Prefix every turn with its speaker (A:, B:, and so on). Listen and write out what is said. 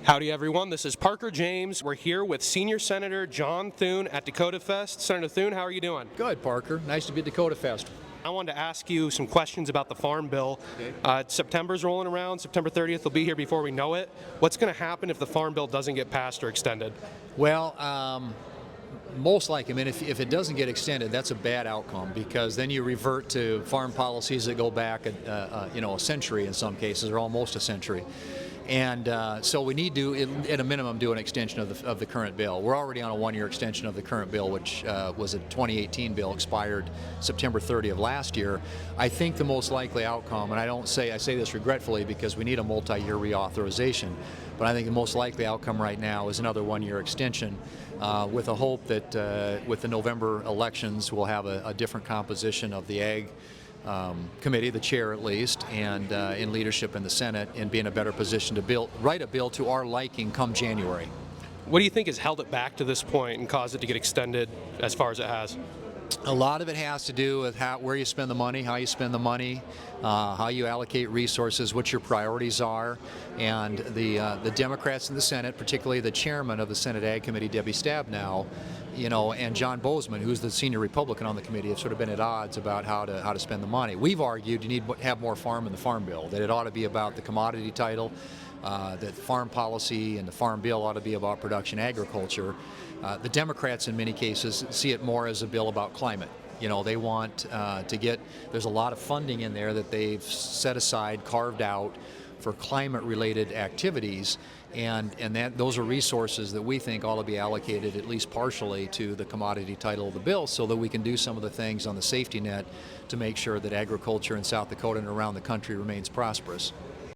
A: Howdy everyone, this is Parker James. We're here with Senior Senator John Thune at Dakota Fest. Senator Thune, how are you doing?
B: Good, Parker. Nice to be at Dakota Fest.
A: I wanted to ask you some questions about the Farm Bill.
B: Okay.
A: September's rolling around, September 30th will be here before we know it. What's going to happen if the Farm Bill doesn't get passed or extended?
B: Well, most likely, I mean, if it doesn't get extended, that's a bad outcome because then you revert to farm policies that go back, a century in some cases, or almost a century. And so we need to, at a minimum, do an extension of the current bill. We're already on a one-year extension of the current bill, which was a 2018 bill, expired September 30 of last year. I think the most likely outcome, and I say this regretfully because we need a multi-year reauthorization, but I think the most likely outcome right now is another one-year extension with a hope that with the November elections we'll have a different composition of the Ag Committee, the chair at least, and in leadership in the Senate, and be in a better position to write a bill to our liking come January.
A: What do you think has held it back to this point and caused it to get extended as far as it has?
B: A lot of it has to do with where you spend the money, how you spend the money, how you allocate resources, what your priorities are, and the Democrats in the Senate, particularly the chairman of the Senate Ag Committee, Debbie Stabenow, and John Bozeman, who's the senior Republican on the committee, have sort of been at odds about how to spend the money. We've argued you need to have more farm in the Farm Bill, that it ought to be about the commodity title, that farm policy and the Farm Bill ought to be about production agriculture. The Democrats in many cases see it more as a bill about climate. They want to get, there's a lot of funding in there that they've set aside, carved out for climate-related activities, and those are resources that we think ought to be allocated at least partially to the commodity title of the bill so that we can do some of the things on the safety net to make sure that agriculture in South Dakota and around the country remains prosperous.